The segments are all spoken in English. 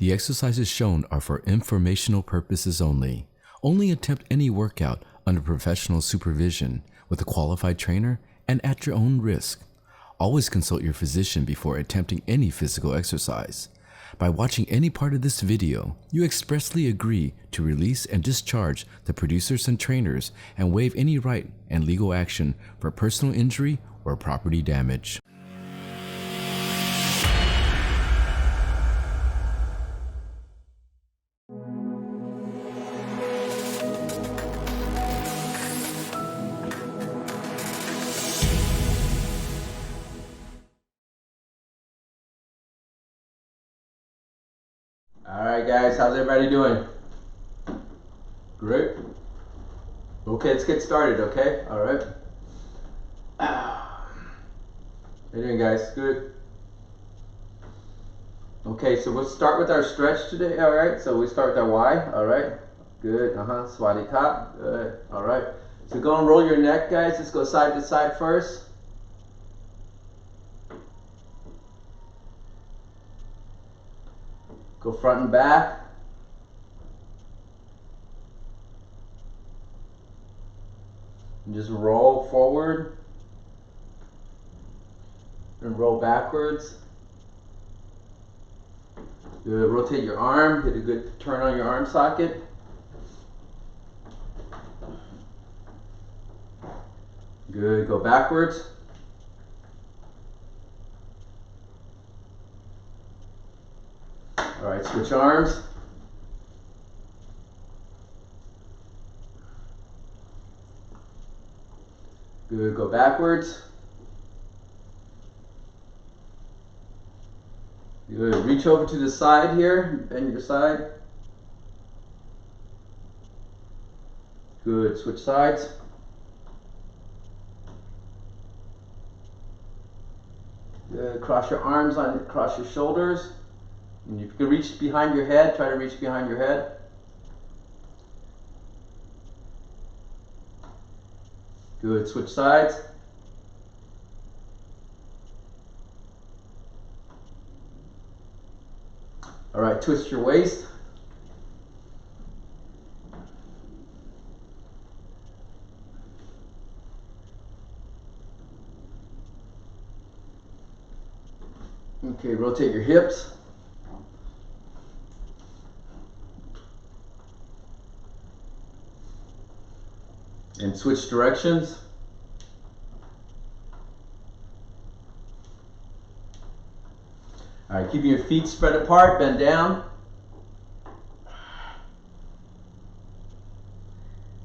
The exercises shown are for informational purposes only. Only attempt any workout under professional supervision with a qualified trainer and at your own risk. Always consult your physician before attempting any physical exercise. By watching any part of this video, you expressly agree to release and discharge the producers and trainers and waive any right and legal action for personal injury or property damage. Alright guys, how's everybody doing? Great. Okay, let's get started, okay? Alright. How you doing guys? Good. Okay, so we'll start with our stretch today, alright? So we start with our Y, alright? Good, Swati top, good, alright. So go and roll your neck guys, let's go side to side first. Go front and back. And just roll forward. And roll backwards. Good. Rotate your arm. Get a good turn on your arm socket. Good. Go backwards. Alright, switch arms. Good, go backwards. Good, reach over to the side here, bend your side. Good, switch sides. Good, cross your arms cross your shoulders. And you can reach behind your head, try to reach behind your head. Good, switch sides. All right, twist your waist. Okay, rotate your hips. And switch directions. All right, keeping your feet spread apart, bend down.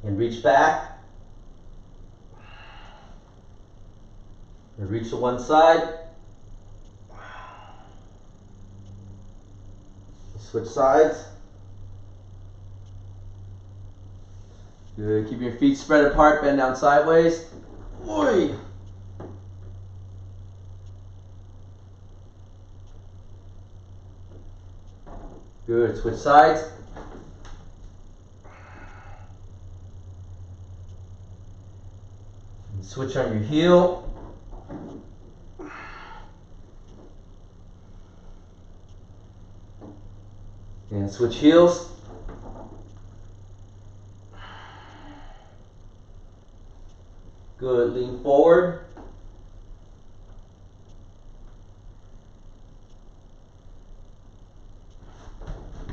And reach back. And reach to one side. Switch sides. Good. Keep your feet spread apart, bend down sideways. Oi. Good. Switch sides. And switch on your heel. And switch heels. Good, lean forward.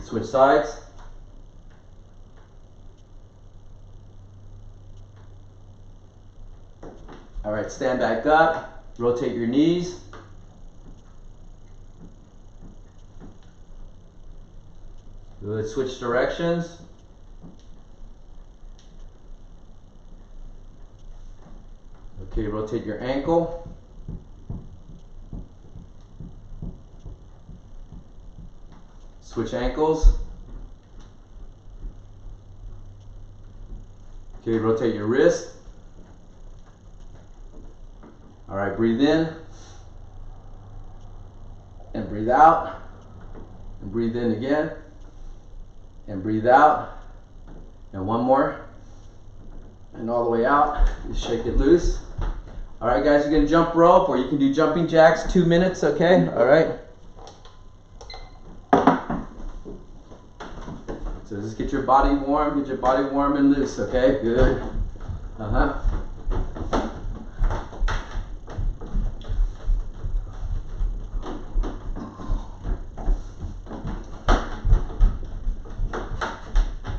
Switch sides. All right, stand back up, rotate your knees. Good, switch directions. Okay, rotate your ankle. Switch ankles. Okay, rotate your wrist. All right, breathe in. And breathe out. And breathe in again. And breathe out. And one more. And all the way out. Just shake it loose. All right, guys, you're going to jump rope, or you can do jumping jacks, 2 minutes, okay? All right. So just get your body warm, and loose, okay? Good.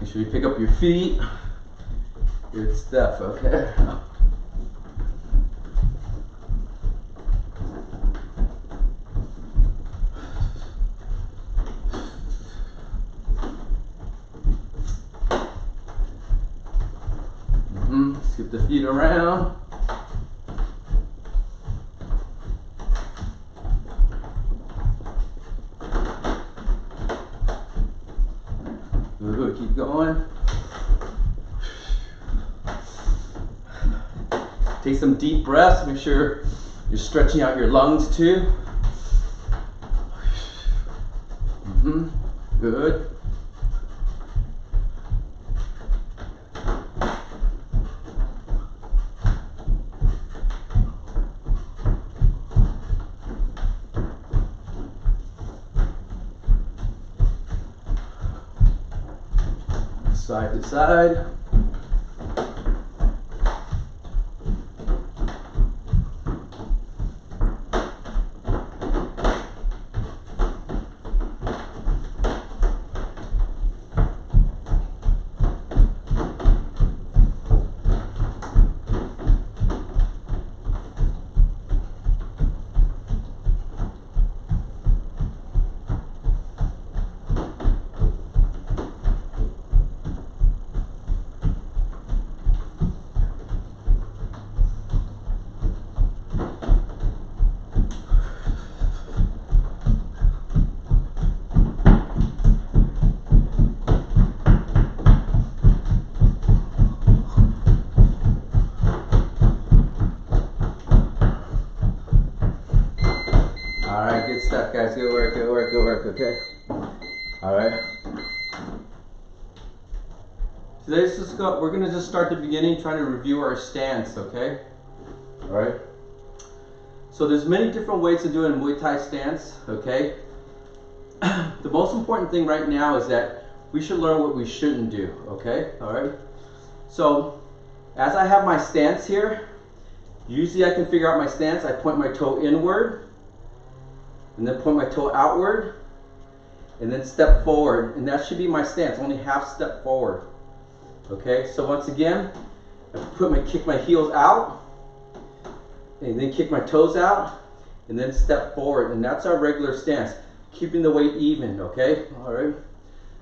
Make sure you pick up your feet. Good stuff, okay? Skip the feet around. Good, keep going. Take some deep breaths. Make sure you're stretching out your lungs too. Good. Side to side. Alright, good stuff, guys. Good work, okay? Alright. Today's just we're going to just start the beginning, trying to review our stance, okay? Alright. So there's many different ways to do a Muay Thai stance, okay? The most important thing right now is that we should learn what we shouldn't do, okay? Alright. So, as I have my stance here, usually I can figure out my stance. I point my toe inward, and then point my toe outward, and then step forward, and that should be my stance, only half step forward. Okay, so once again, I kick my heels out, and then kick my toes out, and then step forward, and that's our regular stance, keeping the weight even, okay? All right.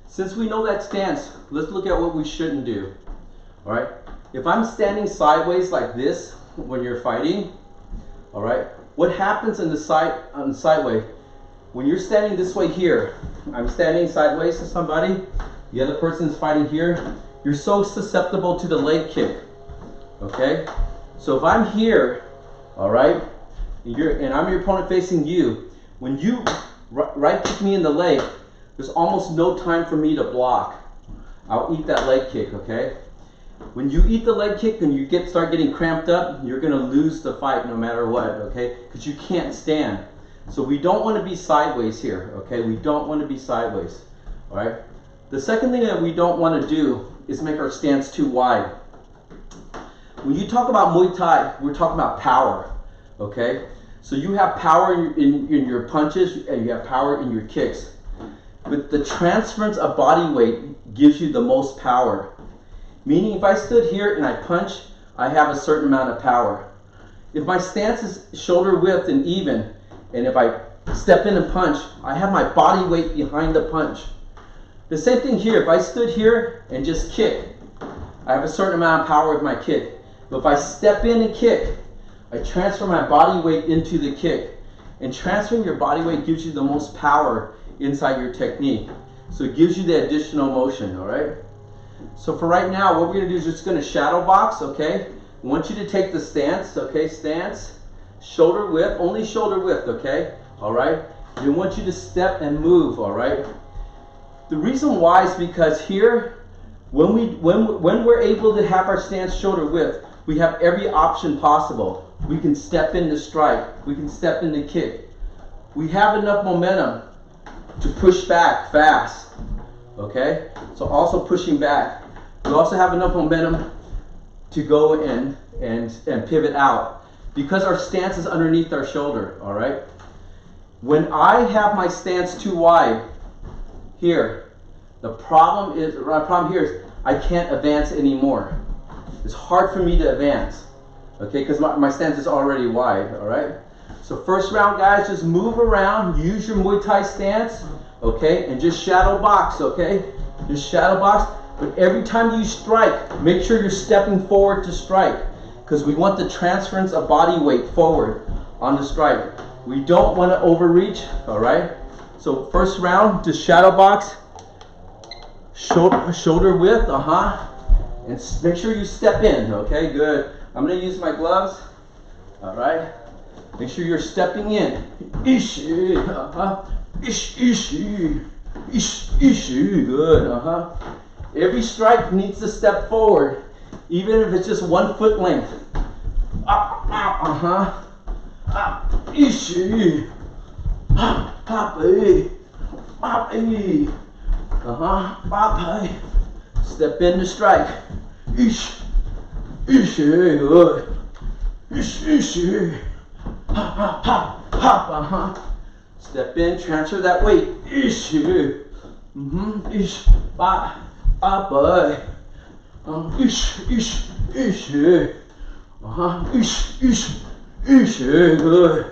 Since we know that stance, let's look at what we shouldn't do. All right. If I'm standing sideways like this when you're fighting, all right, what happens on the sideway? When you're standing this way here, I'm standing sideways to somebody, the other person's fighting here, you're so susceptible to the leg kick, okay? So if I'm here, all right, and I'm your opponent facing you, when you right kick me in the leg, there's almost no time for me to block. I'll eat that leg kick, okay? When you eat the leg kick and you start getting cramped up, you're gonna lose the fight no matter what, okay? Because you can't stand. So we don't want to be sideways here, okay? We don't want to be sideways, all right? The second thing that we don't want to do is make our stance too wide. When you talk about Muay Thai, we're talking about power, okay? So you have power in your punches and you have power in your kicks. But the transference of body weight gives you the most power. Meaning if I stood here and I punch, I have a certain amount of power. If my stance is shoulder width and even, and if I step in and punch, I have my body weight behind the punch. The same thing here, if I stood here and just kick, I have a certain amount of power with my kick. But if I step in and kick, I transfer my body weight into the kick. And transferring your body weight gives you the most power inside your technique. So it gives you the additional motion, all right? So for right now, what we're gonna do is just gonna shadow box, okay? I want you to take the stance, okay? Stance, shoulder width, only shoulder width, okay? All right? We want you to step and move, all right? The reason why is because here, when we're able to have our stance shoulder width, we have every option possible. We can step in to strike. We can step in to kick. We have enough momentum to push back fast. okay? So also pushing back. We also have enough momentum to go in and pivot out because our stance is underneath our shoulder, all right? When I have my stance too wide here, the problem here is I can't advance anymore. It's hard for me to advance, okay, because my stance is already wide, all right? So first round, guys, just move around, use your Muay Thai stance, okay, and just shadow box, okay? Just shadow box, but every time you strike, make sure you're stepping forward to strike, because we want the transference of body weight forward on the strike. We don't want to overreach, all right? So first round, just shadow box, shoulder width, and make sure you step in, okay? Good. I'm going to use my gloves, all right? Make sure you're stepping in. Ishi, ishi, ishi, good, Every strike needs to step forward, even if it's just 1 foot length. Ishi, papi, papi, papi. Step in to strike. Ish, ishi, good. Ish, ishi. Hop, hop, hop, Step in, transfer that weight. Ish, ish, ba, boy. Ish, ish, ish, ish, ish, ish, good.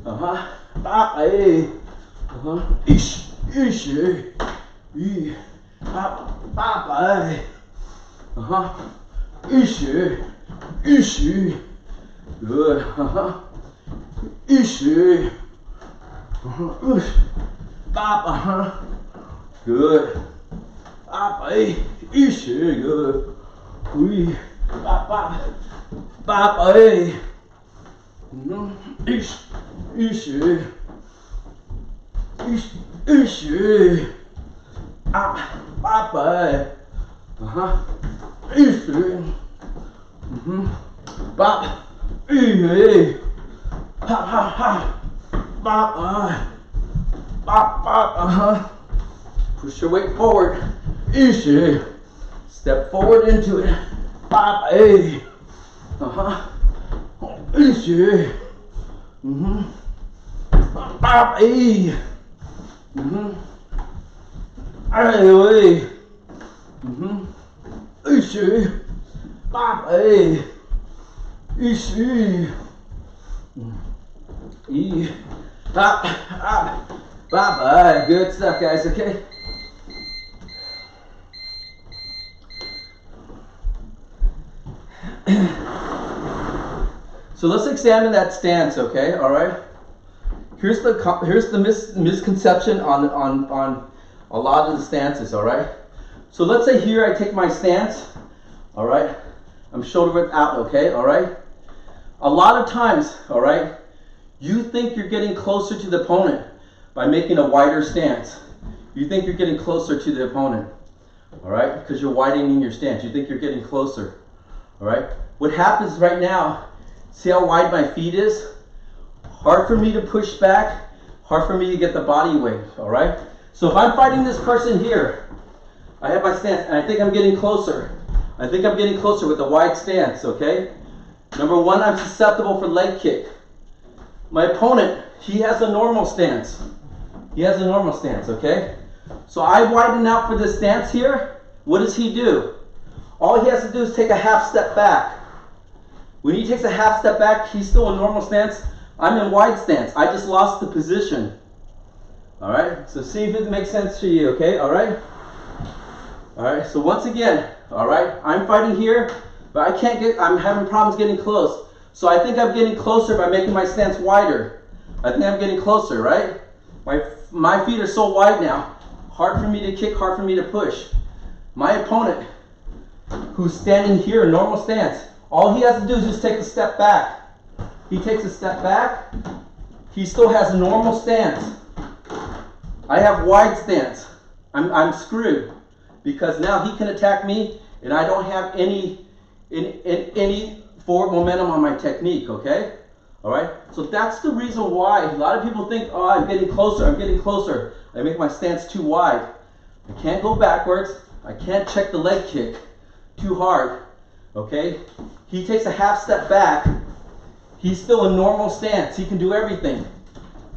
Ba, ish, ish, ba, boy. Ish, ish, good. Ishi, Papa, good. Papa, Ishi, good. We, Papa, Papa, Ish, Ishi, Ishi, Papa, Ishi, Papa, Ha ha ha! Bop, bop, bop, Push your weight forward. Easy. Step forward into it. Bop, Easy. Bop, Easy. Easy. Bop, Easy. Bye-bye. Good stuff, guys, okay? So let's examine that stance, okay? All right? Here's the misconception on a lot of the stances, all right? So let's say here I take my stance, all right? I'm shoulder width out, okay? All right? A lot of times, all right, you think you're getting closer to the opponent by making a wider stance. You think you're getting closer to the opponent, all right, because you're widening your stance. You think you're getting closer, all right? What happens right now, see how wide my feet is? Hard for me to push back, hard for me to get the body weight, all right? So if I'm fighting this person here, I have my stance, and I think I'm getting closer. I think I'm getting closer with a wide stance, okay? Number one, I'm susceptible for leg kick. My opponent, he has a normal stance. He has a normal stance, okay? So I widen out for this stance here. What does he do? All he has to do is take a half step back. When he takes a half step back, he's still in normal stance. I'm in wide stance. I just lost the position. All right? So see if it makes sense to you, okay? All right? All right, so once again, all right, I'm fighting here, but I'm having problems getting close. So I think I'm getting closer by making my stance wider. I think I'm getting closer, right? My feet are so wide now. Hard for me to kick, hard for me to push. My opponent, who's standing here in normal stance, all he has to do is just take a step back. He takes a step back. He still has a normal stance. I have wide stance. I'm screwed because now he can attack me and I don't have any forward momentum on my technique, okay? All right, so that's the reason why a lot of people think, oh, I'm getting closer, I make my stance too wide. I can't go backwards. I can't check the leg kick too hard. Okay? He takes a half step back. He's still in normal stance. He can do everything.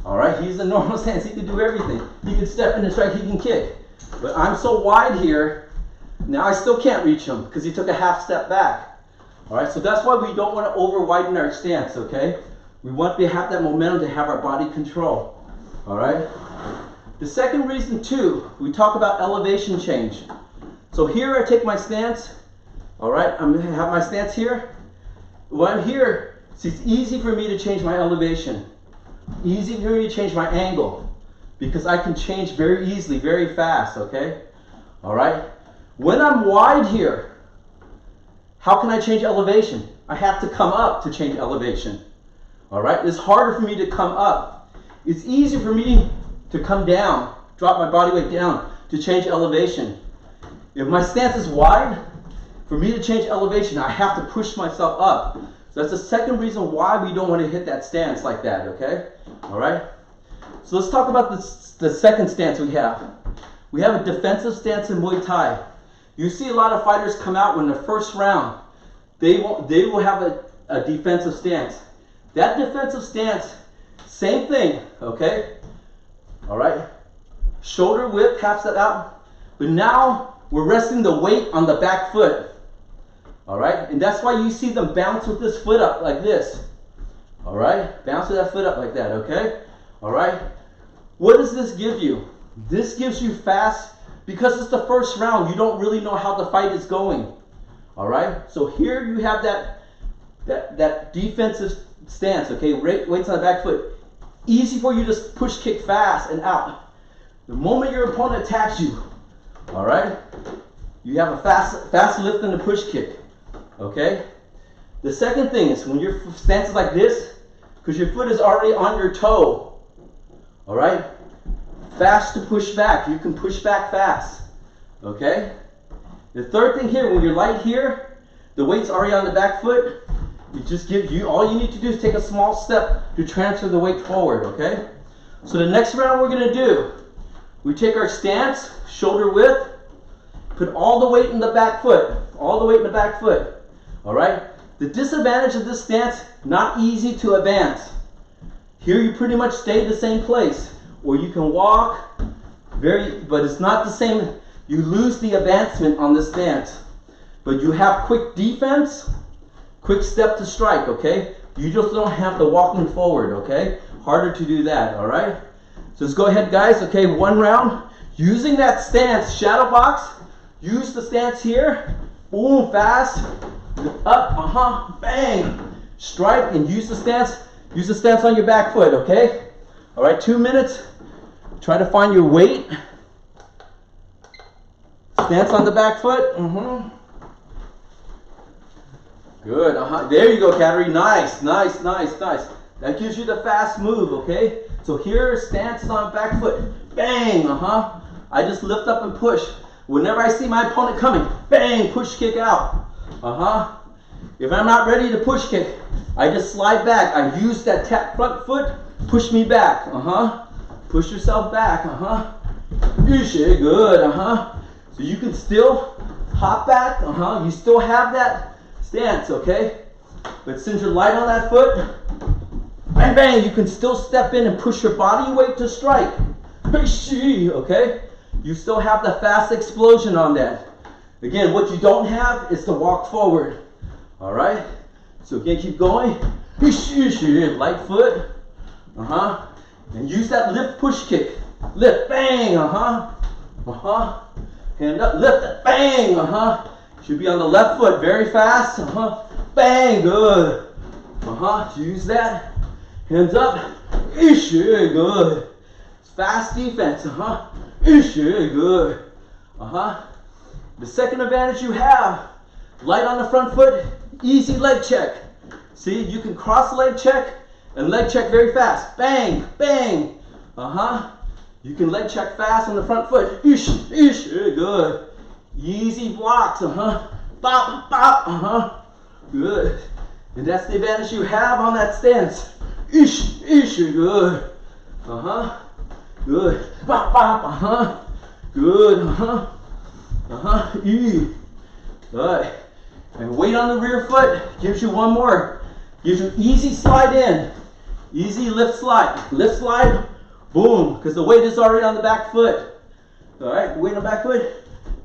All right? He's in normal stance. He can do everything. He can step in and strike. He can kick. But I'm so wide here, now I still can't reach him because he took a half step back. All right? So that's why we don't want to over widen our stance, okay? We want to have that momentum to have our body control. All right? The second reason too, we talk about elevation change. So here I take my stance. All right? I'm going to have my stance here. When I'm here, see, it's easy for me to change my elevation. Easy for me to change my angle because I can change very easily, very fast, okay? All right? When I'm wide here, how can I change elevation? I have to come up to change elevation. All right? It's harder for me to come up. It's easier for me to come down, drop my body weight down to change elevation. If my stance is wide, for me to change elevation, I have to push myself up. So that's the second reason why we don't want to hit that stance like that, okay? All right? So let's talk about the second stance we have. We have a defensive stance in Muay Thai. You see a lot of fighters come out when the first round, they will have a defensive stance. That defensive stance, same thing, okay? All right? Shoulder width, half step out. But now we're resting the weight on the back foot. All right? And that's why you see them bounce with this foot up like this. All right? Bounce with that foot up like that, okay? All right? What does this give you? This gives you fast, because it's the first round, you don't really know how the fight is going. All right? So here you have that defensive stance, okay? Weights on the back foot. Easy for you to push kick fast and out. The moment your opponent attacks you, all right? You have a fast lift and a push kick. Okay? The second thing is when your stance is like this, because your foot is already on your toe. All right? Fast to push back. You can push back fast. Okay? The third thing here, when you're light here, the weight's already on the back foot. It just gives you, all you need to do is take a small step to transfer the weight forward. Okay? So the next round we're going to do, we take our stance, shoulder width, put all the weight in the back foot. All the weight in the back foot. All right? The disadvantage of this stance, not easy to advance. Here you pretty much stay the same place. Or you can walk, but it's not the same. You lose the advancement on this stance. But you have quick defense, quick step to strike, okay? You just don't have the walking forward, okay? Harder to do that, all right? So let's go ahead, guys. Okay, one round. Using that stance, shadow box. Use the stance here. Boom, fast. Up, bang. Strike and use the stance. Use the stance on your back foot, okay? All right, 2 minutes. Try to find your weight. Stance on the back foot. Good, There you go, Kateri. Nice, nice, nice, nice. That gives you the fast move, okay? So here, stance is on back foot. Bang, I just lift up and push. Whenever I see my opponent coming, bang, push kick out. If I'm not ready to push kick, I just slide back. I use that tap front foot, push me back. Push yourself back. Good. So you can still hop back. You still have that stance, okay? But since you're light on that foot, bang, bang, you can still step in and push your body weight to strike. Okay? You still have the fast explosion on that. Again, what you don't have is to walk forward. All right? So again, keep going. Light foot. And use that lift push kick. Lift, bang, Hand up, lift it, bang, Should be on the left foot, very fast, Bang, good. Use that. Hands up, good. Fast defense, good. The second advantage you have, light on the front foot, easy leg check. See, you can cross leg check and leg check very fast. Bang, bang. You can leg check fast on the front foot. Good. Easy blocks. Bop, bop. Good. And that's the advantage you have on that stance. Good. Good. Bop, bop. Good, E. Good. And weight on the rear foot gives you one more. Gives you easy slide in. Easy lift slide. Lift slide, boom, because the weight is already on the back foot. All right, weight on the back foot.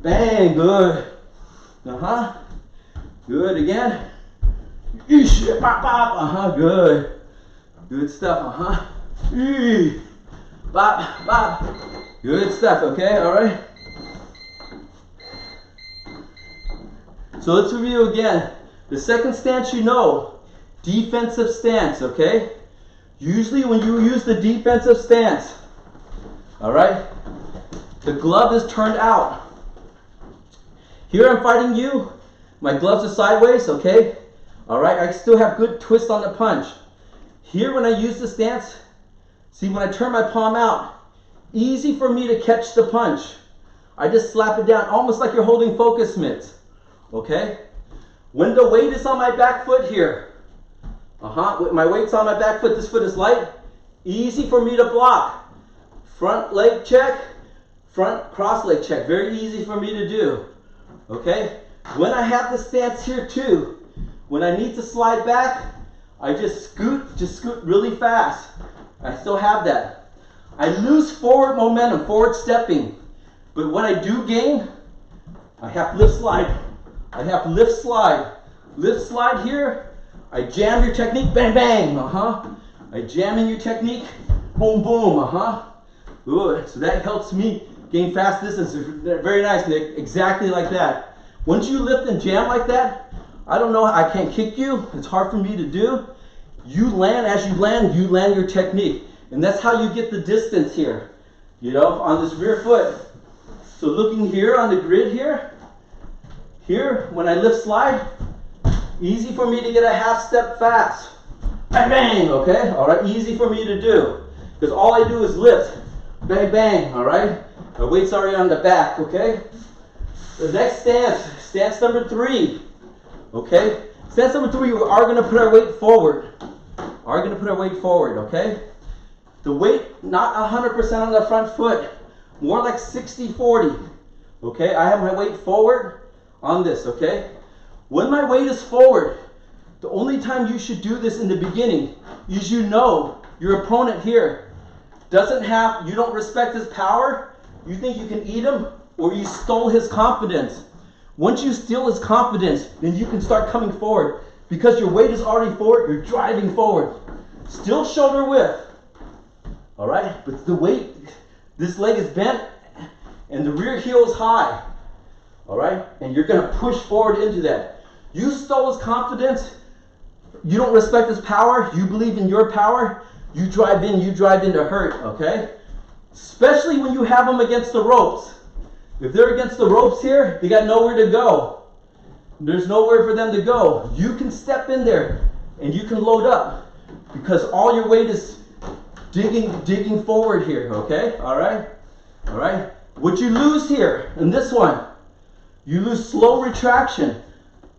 Bang, good. Good again. Eesh, pop, pop, good. Good stuff, Bop, bop. Good stuff, okay, all right? So let's review again. The second stance you know, defensive stance, okay? Usually when you use the defensive stance, all right, the glove is turned out. Here I'm fighting you. My gloves are sideways, okay? All right, I still have good twist on the punch. Here when I use the stance, see when I turn my palm out, easy for me to catch the punch. I just slap it down, almost like you're holding focus mitts, okay? When the weight is on my back foot here, my weight's on my back foot, this foot is light, easy for me to block. Front leg check, front cross leg check, very easy for me to do, okay? When I have the stance here too, when I need to slide back, I just scoot really fast. I still have that. I lose forward momentum, forward stepping. But when I do gain, I have lift slide. I have lift slide. Lift slide here. I jam your technique, bang, bang, I jam in your technique, boom, boom, Good, so that helps me gain fast distance. Very nice, Nick, exactly like that. Once you lift and jam like that, I don't know, I can't kick you. It's hard for me to do. You land, as you land your technique. And that's how you get the distance here, you know, on this rear foot. So looking here on the grid here, when I lift slide, easy for me to get a half step fast. Bang, bang, okay? All right, easy for me to do. Because all I do is lift. Bang, bang, all right? My weight's already on the back, okay? The next stance number 3. Okay? Stance number 3, we are going to put our weight forward. Okay? The weight, not 100% on the front foot. More like 60-40. Okay? I have my weight forward on this, okay? When my weight is forward, the only time you should do this in the beginning is you know your opponent here you don't respect his power, you think you can eat him, or you stole his confidence. Once you steal his confidence, then you can start coming forward. Because your weight is already forward, you're driving forward. Still shoulder width. All right, but the weight, this leg is bent and the rear heel is high. All right, and you're gonna push forward into that. You stole his confidence, you don't respect his power, you believe in your power, you drive in to hurt, okay? Especially when you have them against the ropes. If they're against the ropes here, they got nowhere to go. There's nowhere for them to go. You can step in there and you can load up because all your weight is digging forward here, okay? All right? All right? What you lose here in this one, you lose slow retraction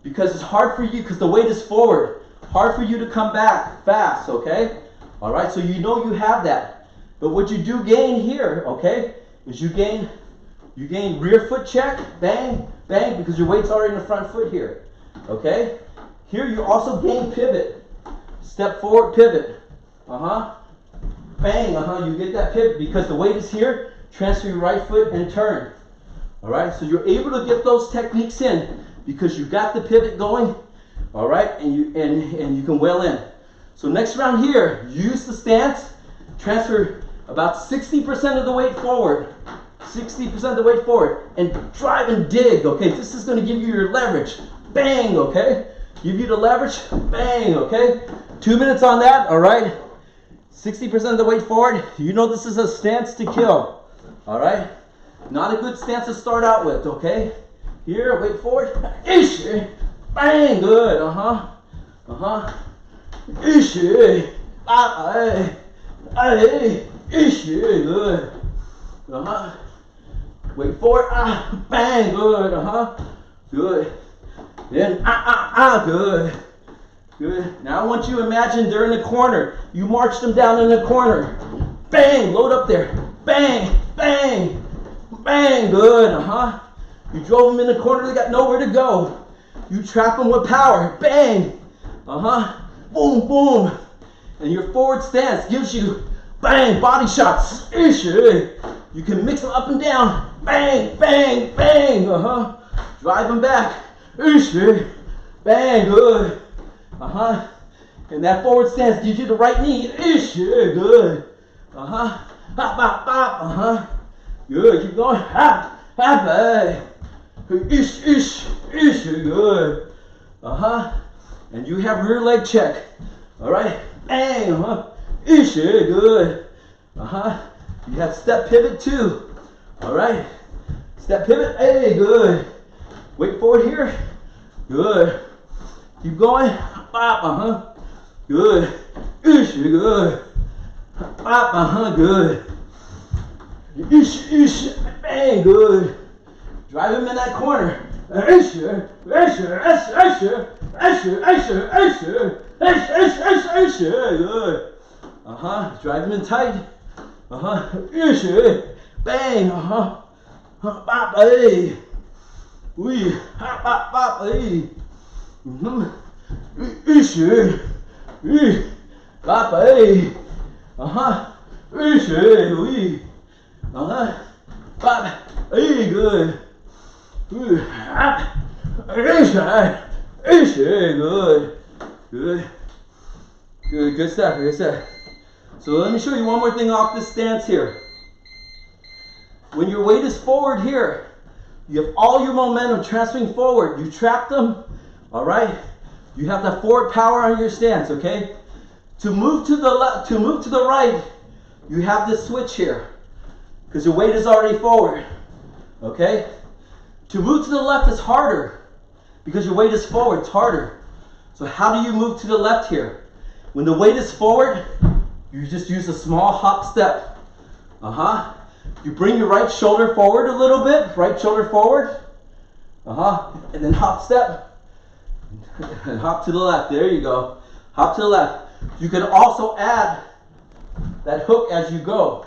because it's hard for you because the weight is forward. Hard for you to come back fast, okay? All right? So you know you have that. But what you do gain here, okay, is you gain rear foot check, bang, bang, because your weight's already in the front foot here, okay? Here you also gain pivot. Step forward, pivot. Bang, you get that pivot because the weight is here, transfer your right foot and turn. All right, so you're able to get those techniques in because you got the pivot going, all right, and you can well in. So next round here, use the stance, transfer about 60% of the weight forward. 60% of the weight forward and drive and dig, okay? This is going to give you your leverage. Bang, okay? Give you the leverage. Bang, okay? 2 minutes on that, all right? 60% of the weight forward. You know this is a stance to kill, all right? Not a good stance to start out with, okay? Here, weight forward. Ish, bang, good, Ish, ish, good, Weight forward, bang, good, good. Then, good. Good. Now I want you to imagine they're in the corner. You march them down in the corner. Bang, load up there. Bang, bang, bang. bang, good, You drove them in the corner, they got nowhere to go. You trap them with power, bang, boom, boom. And your forward stance gives you, bang, body shots, You can mix them up and down, bang, bang, bang, Drive them back, bang, good, And that forward stance gives you the right knee, good, hop, hop, hop, Good, keep going, hop, hop, bang. Good. And you have rear leg check. Alright? Bang, good. You have step pivot too. Alright? Step pivot, hey, good. Wait forward here. Good. Keep going. Bop, Good. Good. Bop, good. Bang, good. Drive him in that corner. Good. Drive him in tight. Bang. Bop, hey. Wee. Hop, bop, bop, hey. Bop, hey. Wee. Bop. Hey, good. Good. Good. Good stuff. Good stuff. So let me show you one more thing off this stance here. When your weight is forward here, you have all your momentum transferring forward. You trap them, all right? You have that forward power on your stance, okay? To move to the left, to move to the right, you have this switch here because your weight is already forward, okay? To move to the left is harder because your weight is forward, it's harder. So how do you move to the left here? When the weight is forward, you just use a small hop step. You bring your right shoulder forward a little bit, right shoulder forward. And then hop step. And hop to the left, there you go. Hop to the left. You can also add that hook as you go.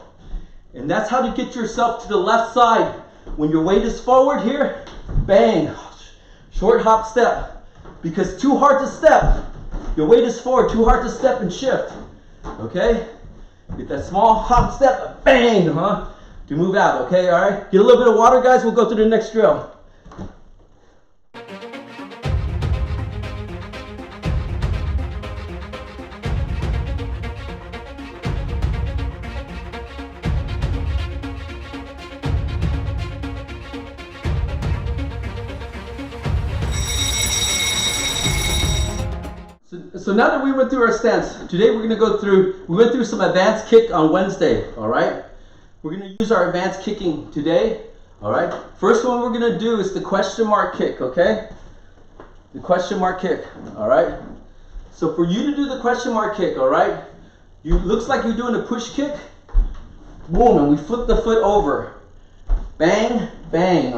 And that's how to get yourself to the left side. When your weight is forward here, bang, short hop step. Because too hard to step. Your weight is forward, too hard to step and shift. Okay? Get that small hop step, bang, to move out, okay? All right? Get a little bit of water, guys. We'll go through the next drill. So now that we went through our stance, today we're going to go through, we went through some advanced kick on Wednesday, all right? We're going to use our advanced kicking today, all right? First one we're going to do is the question mark kick, okay? The question mark kick, all right? So for you to do the question mark kick, all right? Looks like you're doing a push kick. Boom, and we flip the foot over. Bang, bang,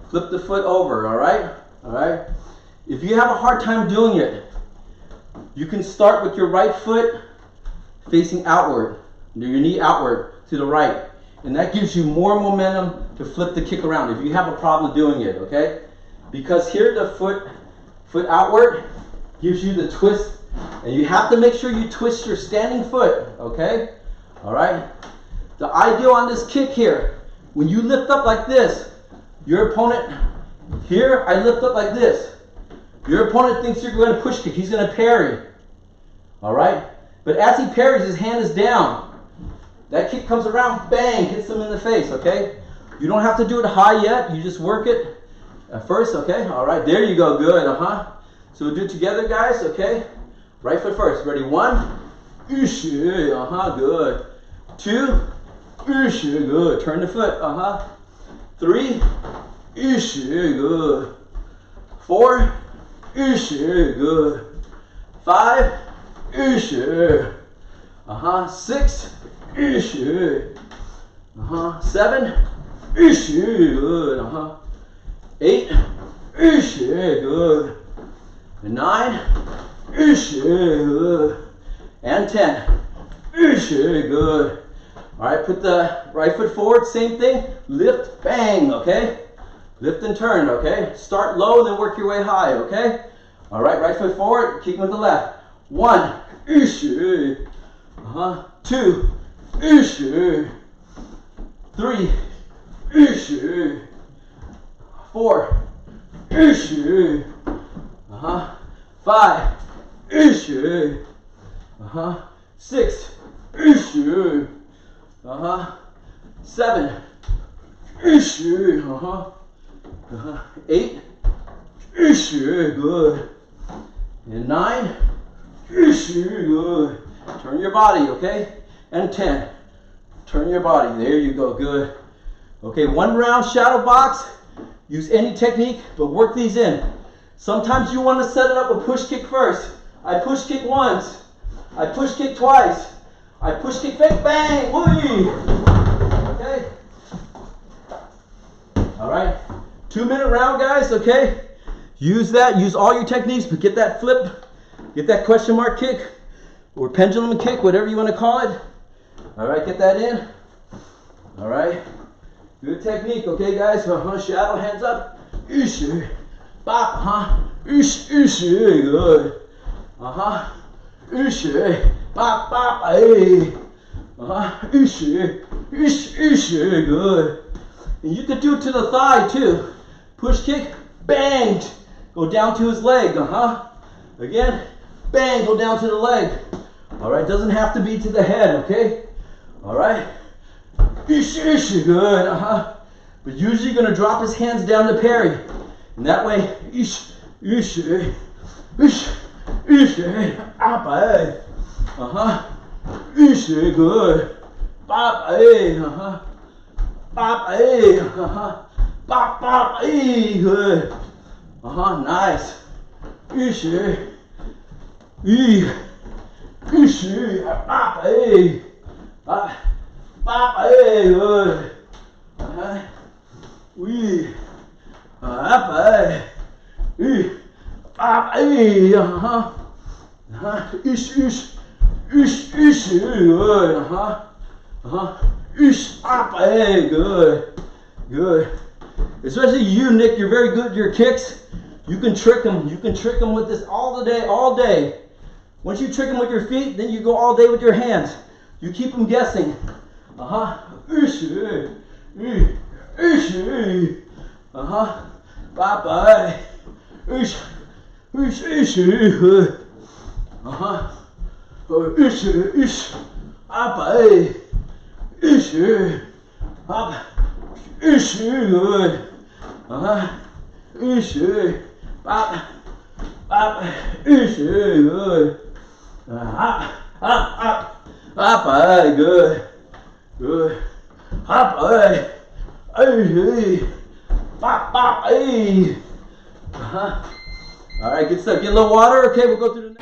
Flip the foot over, all right? All right? If you have a hard time doing it, you can start with your right foot facing outward, your knee outward to the right. And that gives you more momentum to flip the kick around if you have a problem doing it, okay? Because here the foot outward gives you the twist, and you have to make sure you twist your standing foot, okay? All right? The ideal on this kick here, when you lift up like this, your opponent, here I lift up like this. Your opponent thinks you're going to push kick. He's going to parry. All right? But as he parries, his hand is down. That kick comes around, bang, hits him in the face, okay? You don't have to do it high yet. You just work it at first, okay? All right, there you go. Good, So we'll do it together, guys, okay? Right foot first. Ready? 1. Good. 2. Good. Turn the foot. 3. Good. 4. Good. 5. 6. Good. 7. Good. 8. Good. 9. Good. And 10. Good. All right, put the right foot forward, same thing. Lift, bang, okay? Lift and turn, okay? Start low, then work your way high, okay? All right, right foot forward, kicking with the left. 1, ish, 2, ish, 3, ish, 4, ish, 5, ish, 6, ish, 7, ish, 8, ish, good. And 9, ish, good. Turn your body, okay? And 10, turn your body. There you go, good. Okay, 1 round shadow box. Use any technique, but work these in. Sometimes you want to set it up with push kick first. I push kick once. I push kick twice. I push kick fake, bang, whee. Okay? All right. 2-minute round, guys, okay? Use that, use all your techniques, but get that flip, get that question mark kick, or pendulum kick, whatever you want to call it. All right, get that in. All right. Good technique, okay, guys? Shadow, hands up. Ish, bop, ish, good. Ish, bop, bop, hey. Ish, good. And you could do it to the thigh too. Push kick, bang, go down to his leg. Again, bang, go down to the leg. All right, doesn't have to be to the head, okay? All right. Ish, good. But usually you're gonna drop his hands down to parry, and that way, ish, up, ish, good. Bop, bop, bop, bop, good. Nice. Ish, bop, bop, good. We, up, bop, ish, good. Ish, up, good, good. Especially you, Nick. You're very good at your kicks. You can trick them. You can trick them with this all day. Once you trick them with your feet, then you go all day with your hands. You keep them guessing. Ish, bye, ish, good. Ish, up, ish, up, ish, good. Ish, bop, bop, ish, good. Up, good, good. Up, bop, bop, All right, good stuff. Get a little water. Okay, we'll go through the next.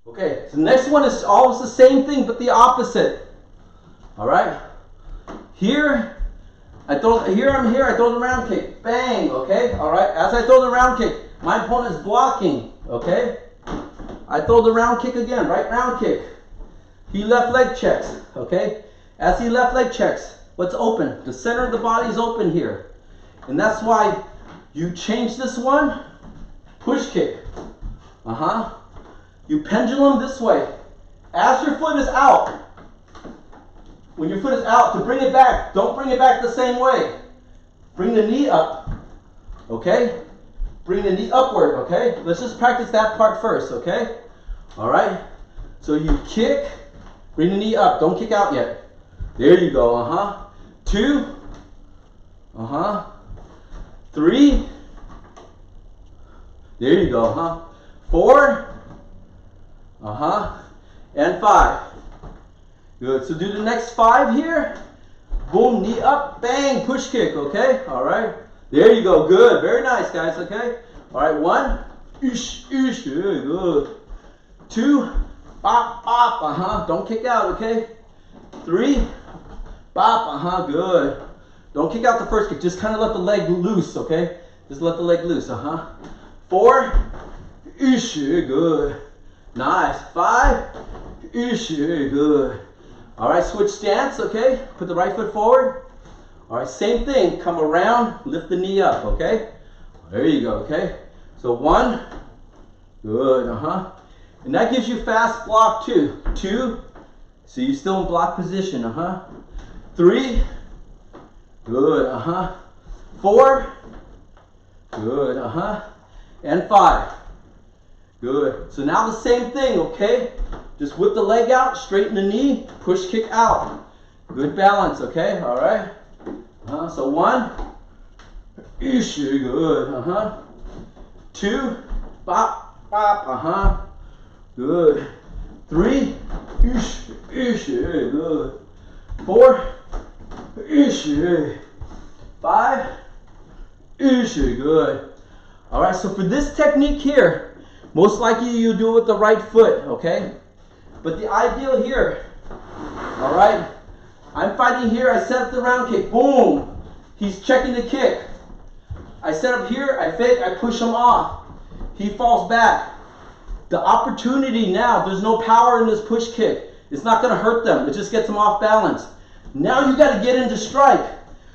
Okay, so the next one is always the same thing, but the opposite. All right. Here, I throw the round kick. Bang, okay? All right. As I throw the round kick, my opponent is blocking, okay? I throw the round kick again, right round kick. He left leg checks, okay? As he left leg checks, what's open? The center of the body is open here. And that's why you change this one, push kick. You pendulum this way. As your foot is out, when your foot is out, to bring it back, don't bring it back the same way. Bring the knee up, okay? Bring the knee upward, okay? Let's just practice that part first, okay? All right? So you kick, bring the knee up. Don't kick out yet. There you go, 2, 3, there you go, 4, and 5. Good. So do the next 5 here. Boom, knee up, bang, push kick, okay? All right. There you go. Good. Very nice, guys, okay? All right, 1, good. 2, Bop, bop, don't kick out, okay? 3, bop, good. Don't kick out the first kick, just kind of let the leg loose, okay? Just let the leg loose, 4, good. Nice. 5, good. All right, switch stance, okay? Put the right foot forward. All right, same thing, come around, lift the knee up, okay? There you go, okay? So 1, good, And that gives you fast block 2. 2, so you're still in block position, 3, good, 4, good, and 5, good. So now the same thing, okay? Just whip the leg out, straighten the knee, push kick out. Good balance, okay? All right. So 1, good, 2, bop, bop, good. 3, good. 4, 5, good. All right, so for this technique here, most likely you do it with the right foot, okay? But the ideal here, all right, I'm fighting here, I set up the round kick, boom. He's checking the kick. I set up here, I fake, I push him off. He falls back. The opportunity now, there's no power in this push kick. It's not gonna hurt them, it just gets them off balance. Now you gotta get into strike.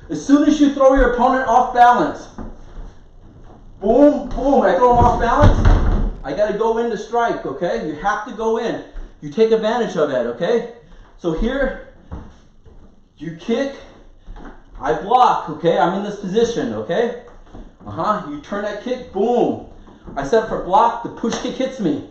As soon as you throw your opponent off balance, boom, boom, I throw him off balance, I gotta go into strike, okay? You have to go in. You take advantage of that, okay? So here, you kick, I block, okay? I'm in this position, okay? You turn that kick, boom. I set up for block, the push kick hits me.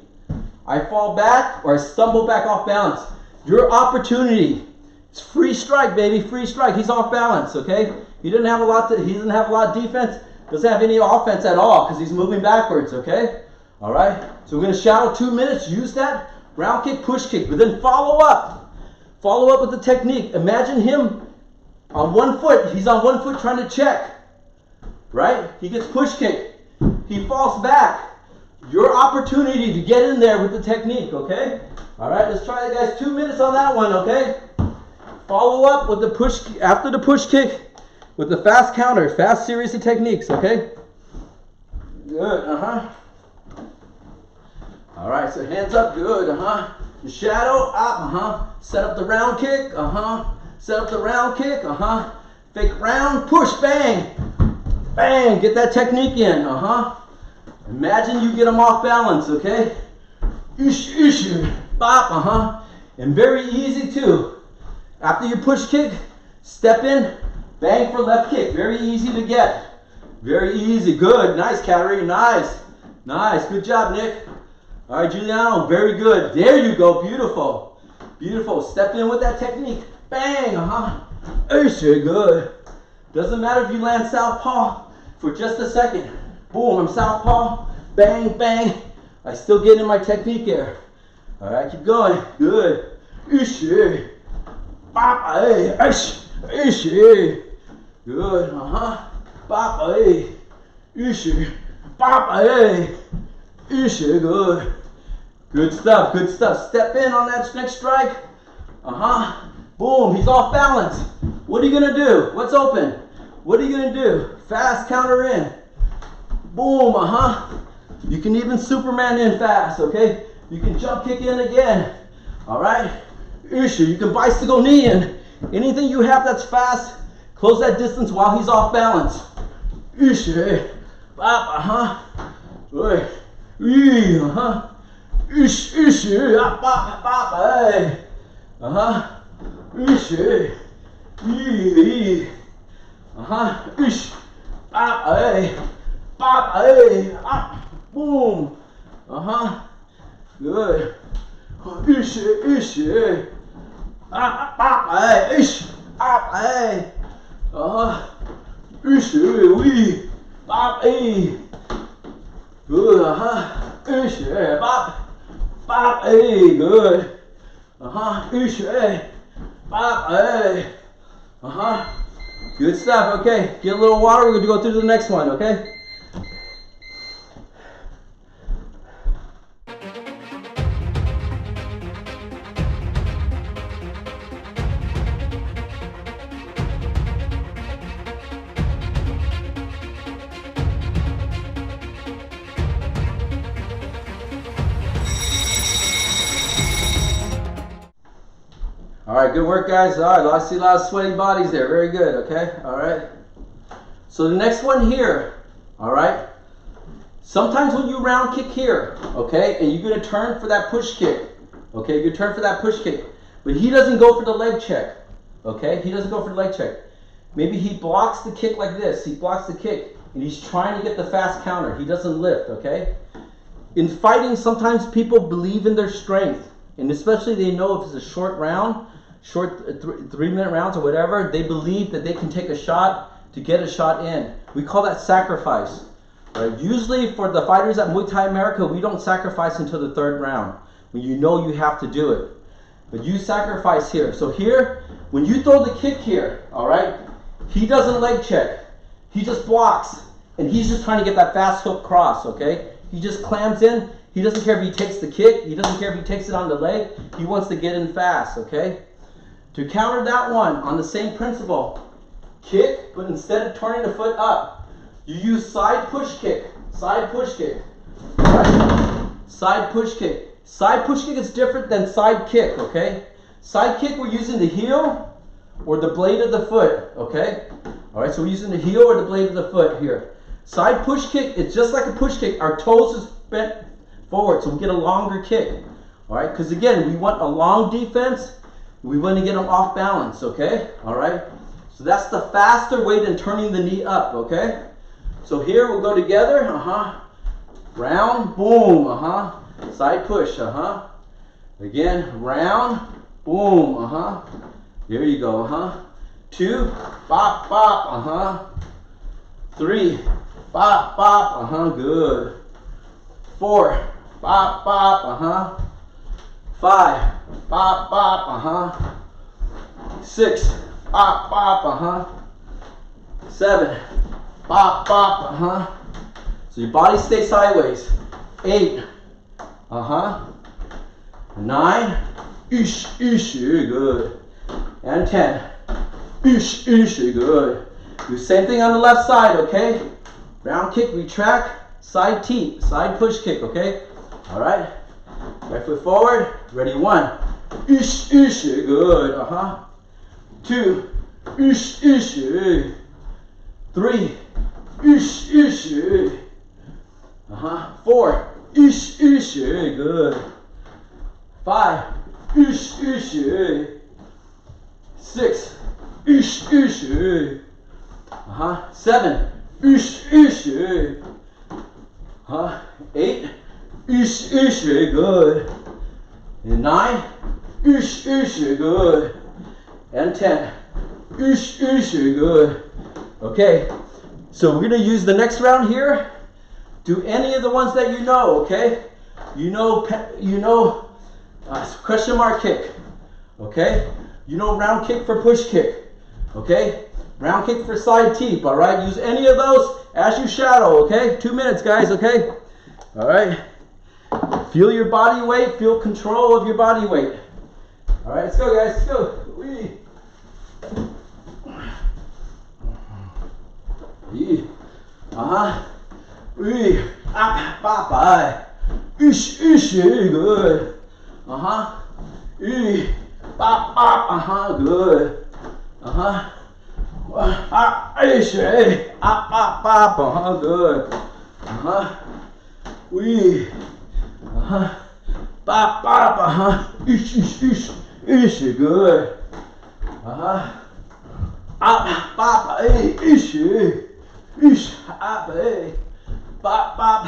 I fall back or I stumble back off balance. Your opportunity. It's free strike, baby, free strike. He's off balance, okay? He doesn't have a lot of defense, doesn't have any offense at all because he's moving backwards, okay? All right? So we're going to shadow 2 minutes, use that round kick, push kick, but then follow up. Follow up with the technique. Imagine him on 1 foot. He's on 1 foot trying to check, right? He gets push kick. He falls back. Your opportunity to get in there with the technique, okay? All right, let's try it, guys. 2 minutes on that one, okay? Follow up with the push, after the push kick, with the fast counter, fast series of techniques, okay? Good, All right, so hands up, good, The shadow, up, Set up the round kick, Set up the round kick, Fake round, push, bang. Bang, get that technique in, Imagine you get them off balance, okay? Bop, And very easy too. After you push kick, step in, bang for left kick. Very easy to get. Very easy, good, nice, Kateri, nice. Nice, good job, Nick. All right, Giuliano, very good. There you go, beautiful. Beautiful, step in with that technique. Bang, good. Doesn't matter if you land southpaw for just a second. Boom, I'm southpaw, bang, bang. I still get in my technique here. All right, keep going, good. Bop, good, Bop, bop, good. Good stuff, good stuff. Step in on that next strike. Boom, he's off balance. What are you gonna do? What's open? What are you gonna do? Fast counter in. Boom, You can even Superman in fast, okay? You can jump kick in again. All right? You can bicycle knee in. Anything you have that's fast, close that distance while he's off balance. Bop, boom, good, good, bop, bop, good, bop, good stuff. Okay, get a little water. We're going to go through to the next one, okay? All right, good work, guys. All right, I see a lot of sweaty bodies there. Very good, okay? All right. So the next one here, all right? Sometimes when you round kick here, okay, and you're going to turn for that push kick, okay? You turn for that push kick, but he doesn't go for the leg check, okay? He doesn't go for the leg check. Maybe he blocks the kick like this. He blocks the kick, and he's trying to get the fast counter. He doesn't lift, okay? In fighting, sometimes people believe in their strength, and especially they know if it's a short round, short 3-minute rounds or whatever, they believe that they can take a shot to get a shot in. We call that sacrifice. Right? Usually for the fighters at Muay Thai America, we don't sacrifice until the 3rd round, when you know you have to do it. But you sacrifice here. So here, when you throw the kick here, all right, he doesn't leg check. He just blocks, and he's just trying to get that fast hook cross, okay? He just clams in. He doesn't care if he takes the kick. He doesn't care if he takes it on the leg. He wants to get in fast, okay? To counter that one, on the same principle, kick, but instead of turning the foot up, you use side push kick. Side push kick. Right? Side push kick. Side push kick is different than side kick, okay? Side kick, we're using the heel or the blade of the foot, okay? All right, so we're using the heel or the blade of the foot here. Side push kick, it's just like a push kick. Our toes is bent forward, so we get a longer kick. All right, because again, we want a long defense. We want to get them off balance, okay? All right, so that's the faster way than turning the knee up, okay? So here we'll go together, round, boom, side push, again, round, boom, there you go, 2, bop, bop, 3, bop, bop, good, 4, bop, bop, 5, bop, bop, 6, bop, bop, 7, bop, bop, So your body stays sideways. 8, 9, ish, ish, good. And 10, ish, ish, good. Do the same thing on the left side, okay? Round kick, retract, side teep, side push kick, okay? All right. Right foot forward. Ready, 1, ish, ish, good. 2, ish, ish, 3, ish, ish, 4, ish, ish, good. 5, ish, ish, 6, ish, ish, 7, ish, ish, 8, ish, ish, good. And 9, ish, ish, good. And 10, ish, ish, good. Okay, so we're going to use the next round here. Do any of the ones that you know, okay? You know, question mark kick, okay? You know round kick for push kick, okay? Round kick for side teep, all right? Use any of those as you shadow, okay? 2 minutes, guys, okay? All right. Feel your body weight. Feel control of your body weight. All right, let's go, guys. Let's go. Wee. Wee. Up, up, aye. Ish, ish, good. Ee. Bop, bop, good. Ish, up, up, bop, good. Wee. Bop, bop, ish, ish, ish, ish, good. Up, bop, ish, ish, up, bop, bop,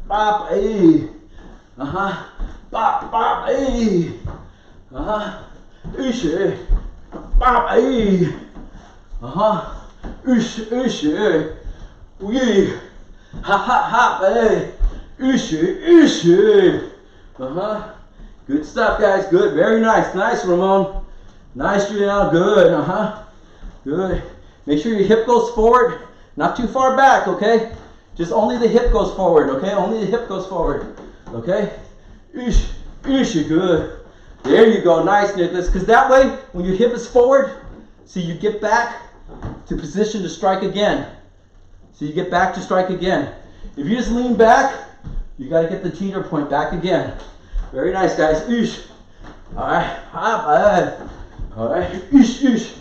bop, bop, bop, ish, bop, ish, ish, wee, ha, ha, ha, ish, ish, good stuff, guys, good, very nice, nice, Ramon, nice, Juliana, good, good, make sure your hip goes forward, not too far back, okay, just only the hip goes forward, okay, only the hip goes forward, okay, ish, ish, good, there you go, nice, Nicholas, because that way, when your hip is forward, see, you get back to position to strike again, so you get back to strike again, if you just lean back, you got to get the teeter point back again. Very nice, guys. All right. All right. Ish, ish.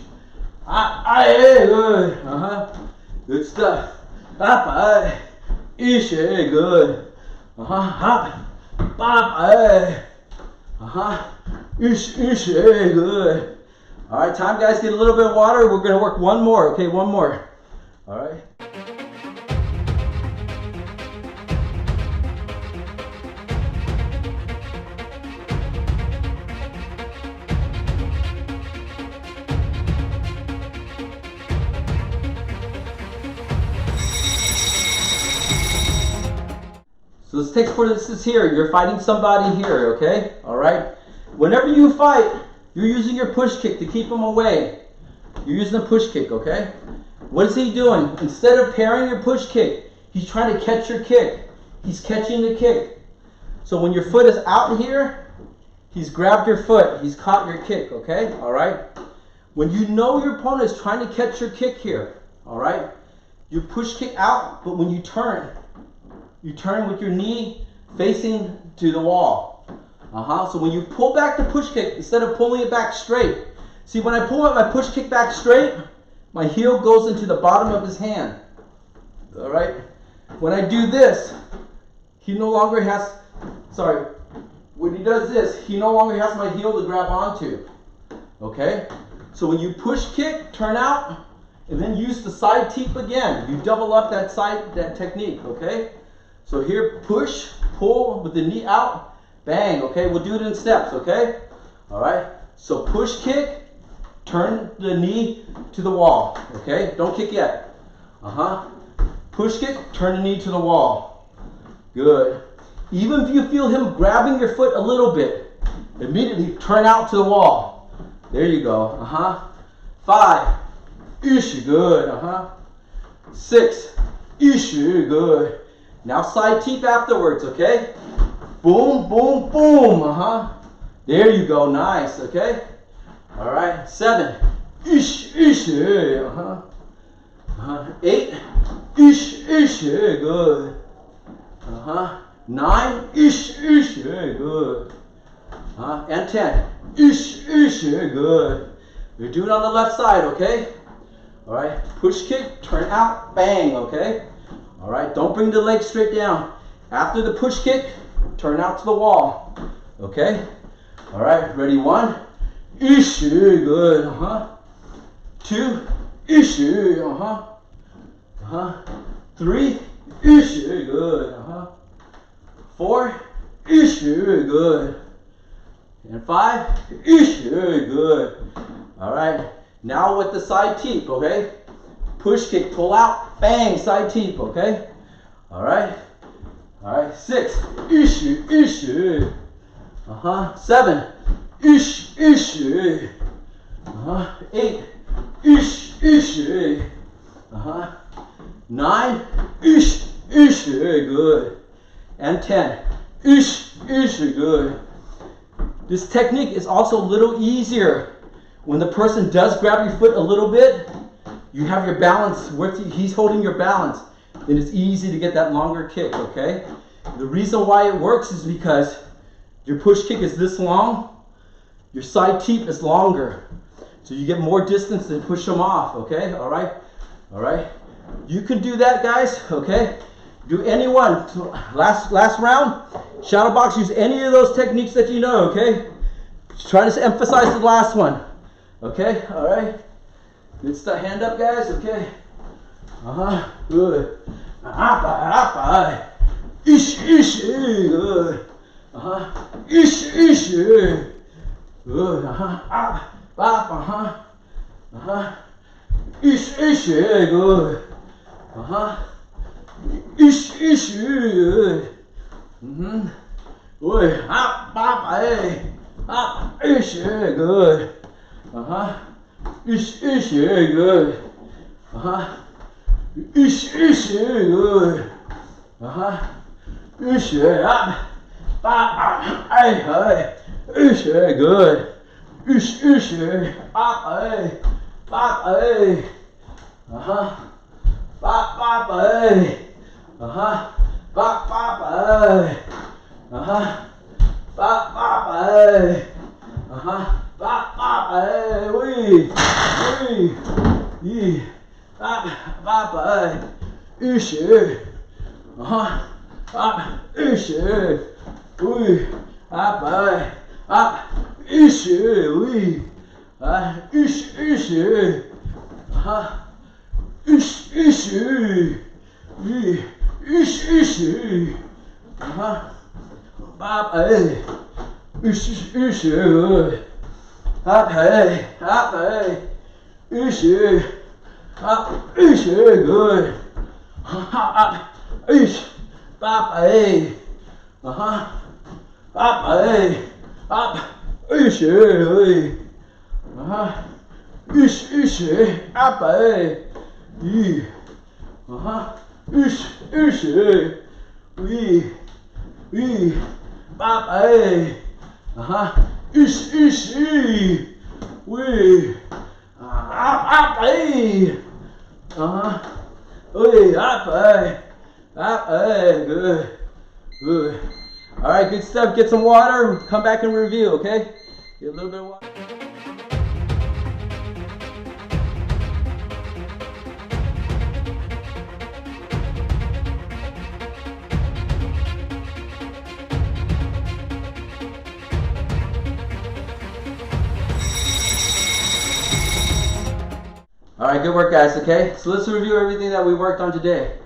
Hey, good. Good stuff. Up, hey. Ish, hey, good. Hop. Bop, hey. Ish, ish, hey, good. All right, time, guys. Get a little bit of water. We're gonna work one more. Okay, one more. All right. So let's take for this is here. You're fighting somebody here, okay? All right. Whenever you fight, you're using your push kick to keep him away. You're using a push kick, okay? What is he doing? Instead of parrying your push kick, he's trying to catch your kick. He's catching the kick. So when your foot is out here, he's grabbed your foot. He's caught your kick, okay? All right. When you know your opponent is trying to catch your kick here, all right? You push kick out, but when you turn with your knee facing to the wall. So when you pull back the push kick, instead of pulling it back straight, see when I pull my push kick back straight, my heel goes into the bottom of his hand. All right. When I do this, he no longer has. When he does this, he no longer has my heel to grab onto. Okay. So when you push kick, turn out, and then use the side teep again. You double up that technique. Okay. So here, push, pull with the knee out, bang, okay? We'll do it in steps, okay? All right, so push kick, turn the knee to the wall, okay? Don't kick yet. Push kick, turn the knee to the wall. Good. Even if you feel him grabbing your foot a little bit, immediately turn out to the wall. There you go, 5, ish, good, 6, ish, good. Now side teep afterwards, okay? Boom, boom, boom, There you go, nice, okay? All right, 7, ish, ish, 8, ish, ish, good. 9, ish, ish, good. And 10, ish, ish, good. You're doing it on the left side, okay? All right, push kick, turn out, bang, okay? All right, don't bring the leg straight down. After the push kick, turn out to the wall. Okay? All right, ready? 1, ish, good, 2, ish, 3, ish, good, 4, ish, good, and 5, ish, good. All right, now with the side teep, okay? Push kick, pull out, bang, side teep, okay? All right. 6, ish, ish, 7, ish, ish, 8, ish, ish, 9, ish, ish, good, and 10, ish, ish, good. This technique is also a little easier when the person does grab your foot a little bit. You have your balance, he's holding your balance, then it's easy to get that longer kick, okay? The reason why it works is because your push kick is this long, your side teep is longer. So you get more distance to push them off, okay? All right? You can do that, guys, okay? Do any one. Last round, shadow box, use any of those techniques that you know, okay? Try to emphasize the last one, okay? All right? Good stuff. Hand up, guys. Okay. Good. Ish, ish, good. Ish, ish, good. Ish, ish, good. Ish, ish, good. Good. Ish, good. Ish, ish, good. Ish, ish, good. Ish, up. Ish, good. Ish, ish, bop, bop, hey, wee, yee, bop, bop, hey, ish, bop, ish, wee, bop, hey, bop, ish, wee, ish, ish, ish, ish, wee, ish, ish, bop, hey, ish, ish, up, hey, ish, up, ish, good, up, ish, bop, hey, up, hey, up, ish, hey, ish, ish, up, hey, yee, ish, ish, wee, bop, hey, ish, ish, wee, up, hey, wee, up, hey, good, good. All right, good stuff. Get some water. Come back and review, okay? Get a little bit of water. All right, good work, guys, okay? So let's review everything that we worked on today.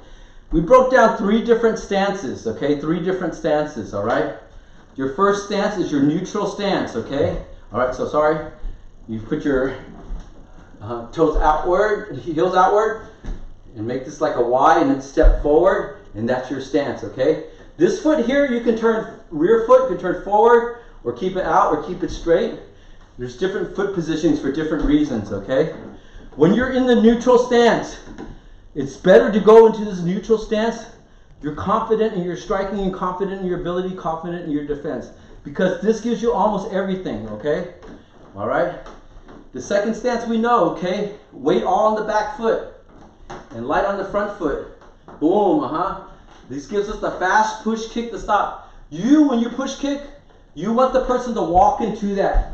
We broke down 3 different stances, okay? 3 different stances, all right? Your first stance is your neutral stance, okay? All right, so sorry. You put your toes outward, heels outward, and make this like a Y, and then step forward, and that's your stance, okay? This foot here, you can turn, rear foot, you can turn forward, or keep it out, or keep it straight. There's different foot positions for different reasons, okay? When you're in the neutral stance, it's better to go into this neutral stance. You're confident in your striking and confident in your ability, confident in your defense. Because this gives you almost everything, okay? All right? The second stance we know, okay? Weight all on the back foot and light on the front foot. Boom, This gives us the fast push kick to stop. When you push kick, you want the person to walk into that.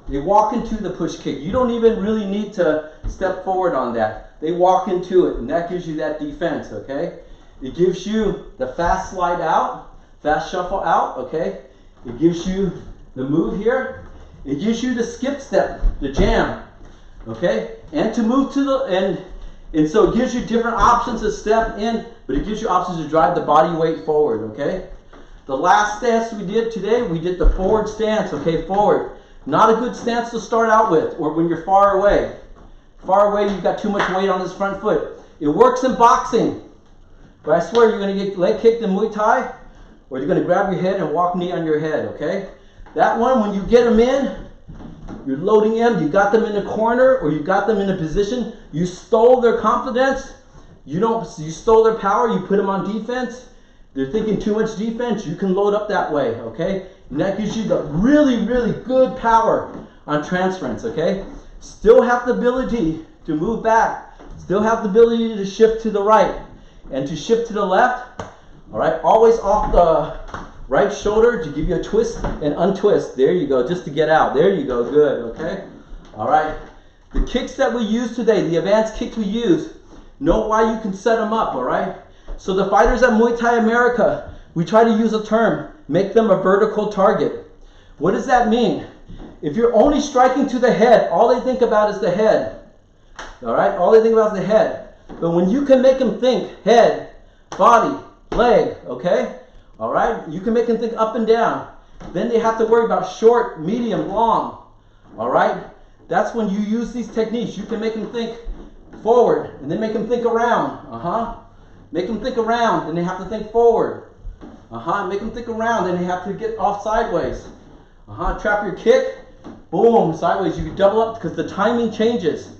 They walk into the push kick. You don't even really need to step forward on that. They walk into it, and that gives you that defense, okay? It gives you the fast slide out, fast shuffle out, okay? It gives you the move here. It gives you the skip step, the jam, okay? And to move to the end. And so it gives you different options to step in, but it gives you options to drive the body weight forward, okay? The last stance we did today, we did the forward stance, okay, forward. Not a good stance to start out with, or when you're far away. Far away, you've got too much weight on this front foot. It works in boxing, but I swear you're going to get leg kicked in Muay Thai, or you're going to grab your head and walk knee on your head, okay? That one, when you get them in, you're loading them, you got them in a corner, or you got them in a position, you stole their confidence, you stole their power, you put them on defense, they're thinking too much defense, you can load up that way, okay? And that gives you the really, really good power on transference, okay? Still have the ability to move back. Still have the ability to shift to the right and to shift to the left. All right, always off the right shoulder to give you a twist and untwist. There you go, just to get out. There you go, good, okay? All right, the kicks that we use today, the advanced kicks we use, know why you can set them up, all right? So the fighters at Muay Thai America, we try to use a term, make them a vertical target. What does that mean? If you're only striking to the head, all they think about is the head. All right? All they think about is the head. But when you can make them think head, body, leg, okay? All right? You can make them think up and down. Then they have to worry about short, medium, long. All right? That's when you use these techniques. You can make them think forward and then make them think around. Make them think around and they have to think forward. Make them think around and they have to get off sideways. Trap your kick. Boom, sideways. You can double up because the timing changes.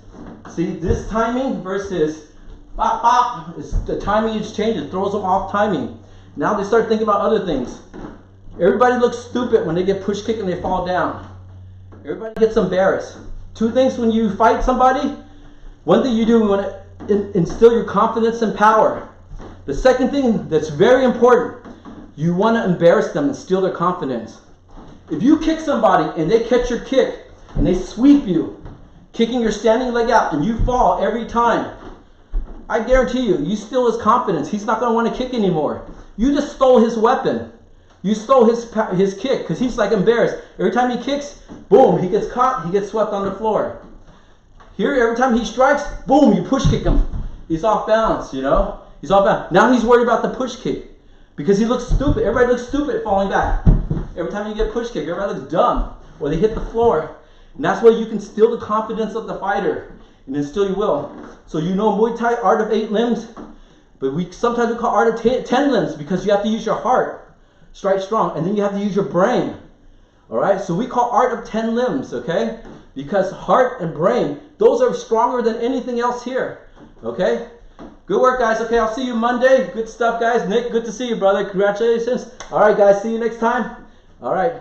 See, this timing versus bop, bop. The timing is changed. It throws them off timing. Now they start thinking about other things. Everybody looks stupid when they get push kicked and they fall down. Everybody gets embarrassed. 2 things when you fight somebody. One thing you do, you want to instill your confidence and power. The second thing that's very important, you want to embarrass them and steal their confidence. If you kick somebody and they catch your kick, and they sweep you, kicking your standing leg out, and you fall every time, I guarantee you, you steal his confidence. He's not going to want to kick anymore. You just stole his weapon. You stole his kick because he's like embarrassed. Every time he kicks, boom, he gets caught, he gets swept on the floor. Here, every time he strikes, boom, you push kick him. He's off balance, you know? He's off balance. Now he's worried about the push kick because he looks stupid. Everybody looks stupid falling back. Every time you get push kick, everybody looks dumb or they hit the floor. And that's why you can steal the confidence of the fighter and instill your will. So you know Muay Thai, art of 8 limbs, but sometimes we call art of 10 limbs because you have to use your heart. Strike strong, and then you have to use your brain. All right, so we call art of 10 limbs, okay? Because heart and brain, those are stronger than anything else here, okay? Good work, guys. Okay, I'll see you Monday. Good stuff, guys. Nick, good to see you, brother. Congratulations. All right, guys, see you next time. All right.